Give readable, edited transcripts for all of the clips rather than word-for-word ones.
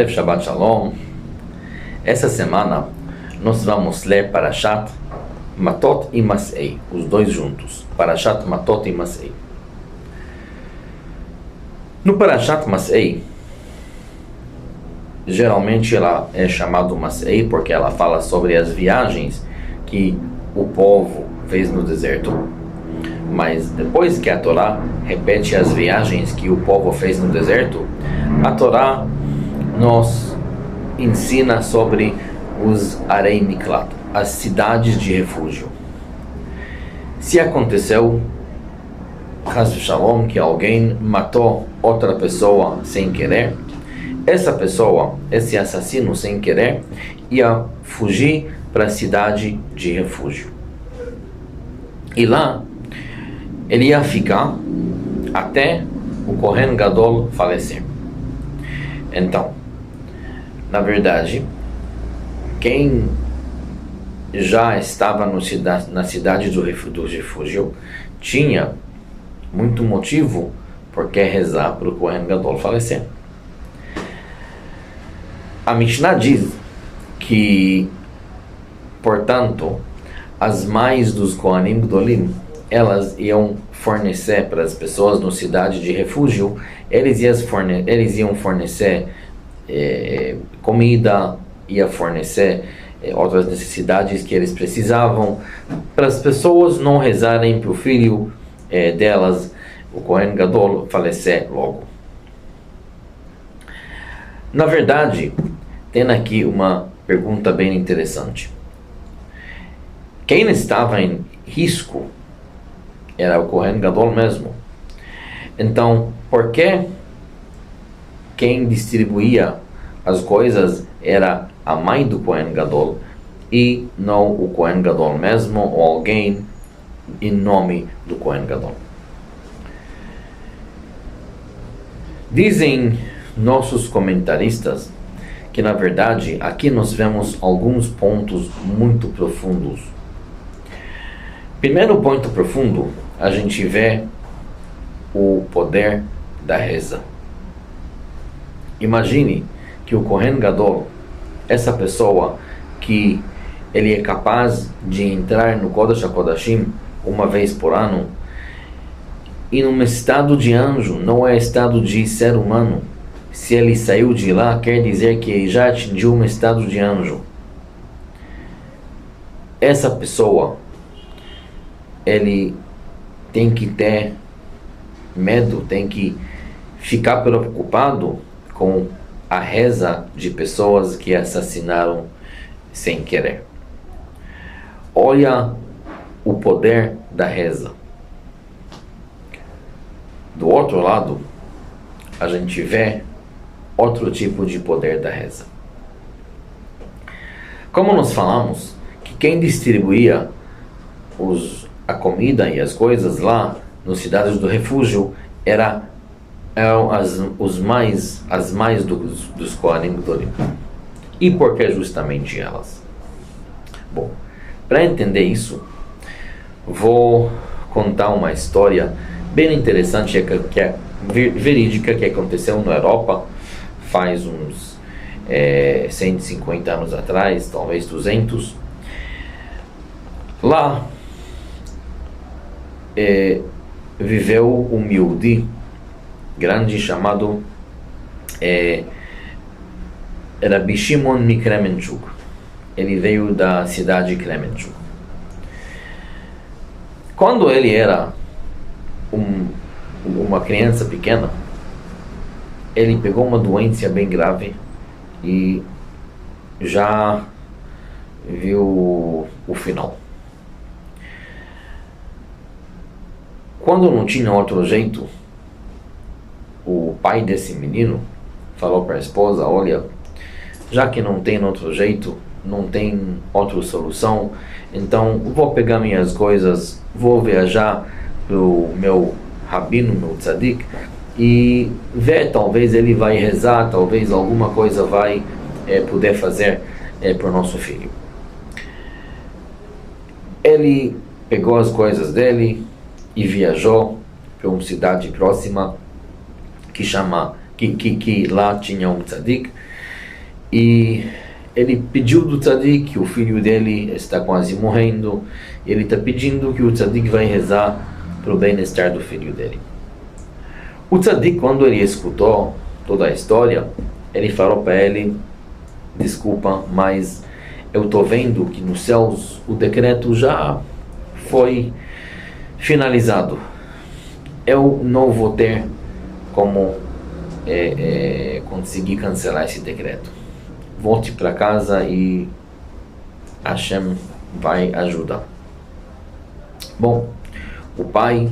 Erev Shabbat Shalom. Essa semana nós vamos ler Parashat Matot e Masei, os dois juntos. Parashat Matot e Masei. No Parashat Masei, geralmente ela é chamada Masei porque ela fala sobre as viagens que o povo fez no deserto. Mas depois que a Torá repete as viagens que o povo fez no deserto, a Torá nos ensina sobre os Arei Miklat, as cidades de refúgio. Se aconteceu, Chas v'Shalom, que alguém matou outra pessoa sem querer, essa pessoa, esse assassino sem querer, ia fugir para a cidade de refúgio. E lá, ele ia ficar até o Kohen Gadol falecer. Então, na verdade, quem já estava na cidade do refúgio tinha muito motivo por que rezar para o Kohen Gadol falecer. A Mishnah diz que, portanto, as mães dos Kohanim Gdolim, elas iam fornecer para as pessoas na cidade de refúgio, eles iam fornecer comida, ia fornecer outras necessidades que eles precisavam, para as pessoas não rezarem para o filho delas, o Kohen Gadol, falecer logo. Na verdade, tem aqui uma pergunta bem interessante. Quem estava em risco era o Kohen Gadol mesmo. Então, por que quem distribuía as coisas era a mãe do Kohen Gadol e não o Kohen Gadol mesmo ou alguém em nome do Kohen Gadol? Dizem nossos comentaristas que, na verdade, aqui nós vemos alguns pontos muito profundos. Primeiro ponto profundo, a gente vê o poder da reza. Imagine que o Kohen Gadol, essa pessoa que ele é capaz de entrar no Kodesh HaKodashim uma vez por ano, e num estado de anjo, não é estado de ser humano. Se ele saiu de lá, quer dizer que ele já atingiu um estado de anjo. Essa pessoa, ele tem que ter medo, tem que ficar preocupado com a reza de pessoas que assassinaram sem querer. Olha o poder da reza. Do outro lado, a gente vê outro tipo de poder da reza. Como nós falamos, que quem distribuía a comida e as coisas lá nas cidades do refúgio eram as mães dos Kohanim Gdolim. E por que justamente elas? Bom, para entender isso, vou contar uma história bem interessante que é verídica, que aconteceu na Europa faz uns 150 anos atrás, talvez 200. Lá viveu um Yehudi grande chamado Rabbi Shimon Mikremenchuk. Ele veio da cidade de Kremenchuk. Quando ele era uma criança pequena, ele pegou uma doença bem grave e já viu o final. Quando não tinha outro jeito, o pai desse menino falou para a esposa: olha, já que não tem outro jeito, não tem outra solução, então vou pegar minhas coisas, vou viajar para o meu rabino, meu tzadik, e ver, talvez ele vai rezar, talvez alguma coisa vai poder fazer para o nosso filho. Ele pegou as coisas dele e viajou para uma cidade próxima que lá tinha um tzadik, E ele pediu do tzadik, o filho dele está quase morrendo, ele está pedindo que o tzadik vai rezar para o bem-estar do filho dele. O tzadik, quando ele escutou toda a história, ele falou para ele: desculpa, mas eu estou vendo que nos céus o decreto já foi finalizado. Eu não vou ter como conseguir cancelar esse decreto. Volte para casa e Hashem vai ajudar. Bom, o pai,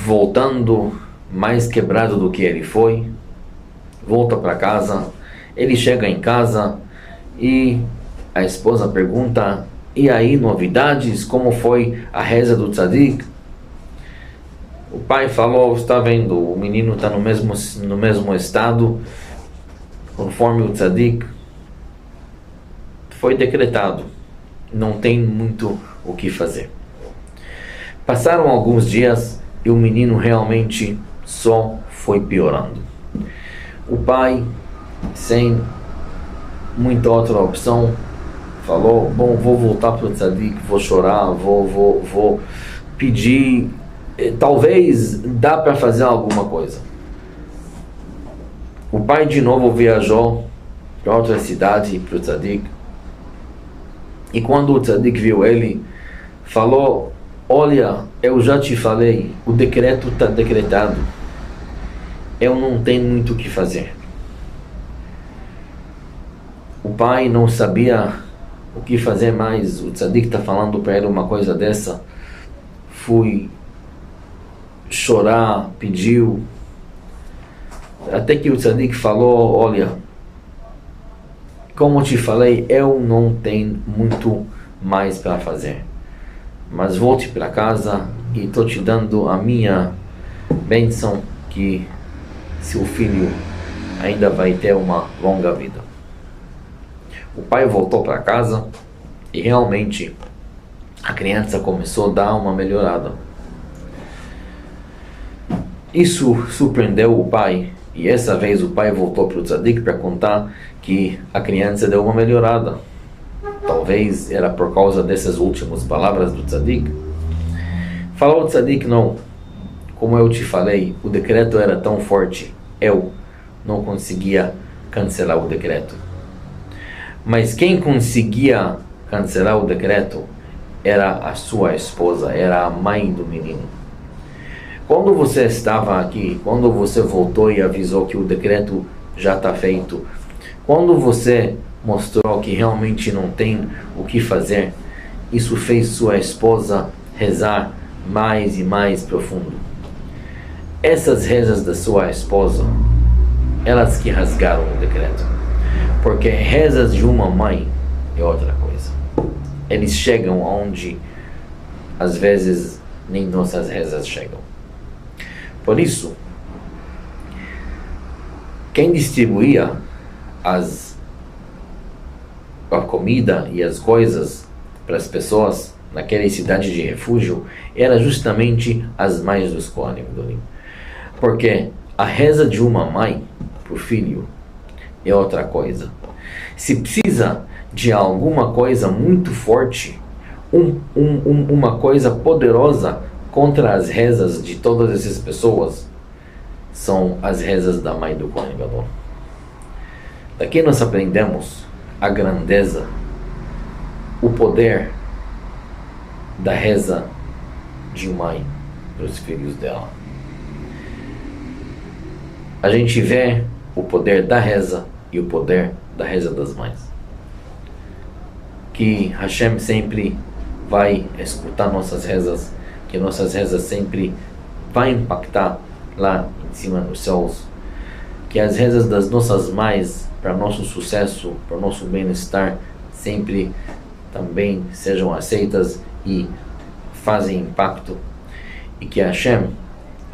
voltando mais quebrado do que ele foi, volta para casa. Ele chega em casa e a esposa pergunta: e aí, novidades? Como foi a reza do tzadik? O pai falou: está vendo, o menino está no mesmo estado, conforme o tzadik foi decretado. Não tem muito o que fazer. Passaram alguns dias e o menino realmente só foi piorando. O pai, sem muita outra opção, falou: bom, vou voltar para o tzadik, vou chorar, vou pedir, talvez dá para fazer alguma coisa. O pai de novo viajou para outra cidade, para o tzadik, e quando o tzadik viu ele, falou: olha, eu já te falei, o decreto está decretado, eu não tenho muito o que fazer. O pai não sabia o que fazer mais. O tzadik está falando para ele uma coisa dessa. Fui chorar, pediu, até que o tzadik falou: olha, como eu te falei, eu não tenho muito mais para fazer, mas volte para casa e estou te dando a minha bênção que seu filho ainda vai ter uma longa vida. O pai voltou para casa e realmente a criança começou a dar uma melhorada. Isso surpreendeu o pai, e essa vez o pai voltou para o tzadik para contar que a criança deu uma melhorada. Talvez era por causa dessas últimas palavras do tzadik. Falou o tzadik: não, como eu te falei, o decreto era tão forte, eu não conseguia cancelar o decreto. Mas quem conseguia cancelar o decreto era a sua esposa, era a mãe do menino. Quando você estava aqui, quando você voltou e avisou que o decreto já está feito, quando você mostrou que realmente não tem o que fazer, isso fez sua esposa rezar mais e mais profundo. Essas rezas da sua esposa, elas que rasgaram o decreto. Porque rezas de uma mãe é outra coisa. Eles chegam onde às vezes nem nossas rezas chegam. Por isso, quem distribuía a comida e as coisas para as pessoas naquela cidade de refúgio era justamente as mães dos Kohanim Gedolim. Porque a reza de uma mãe para o filho é outra coisa. Se precisa de alguma coisa muito forte, uma coisa poderosa contra as rezas de todas essas pessoas, são as rezas da mãe do Kohen Gadol. Daqui nós aprendemos a grandeza, o poder da reza de mãe para os filhos dela. A gente vê o poder da reza e o poder da reza das mães. Que Hashem sempre vai escutar nossas rezas, que nossas rezas sempre vai impactar lá em cima nos céus, que as rezas das nossas mães para nosso sucesso, para nosso bem-estar, sempre também sejam aceitas e fazem impacto, e que Hashem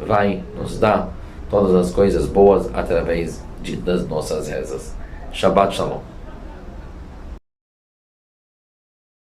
vai nos dar todas as coisas boas através das nossas rezas. Shabbat Shalom.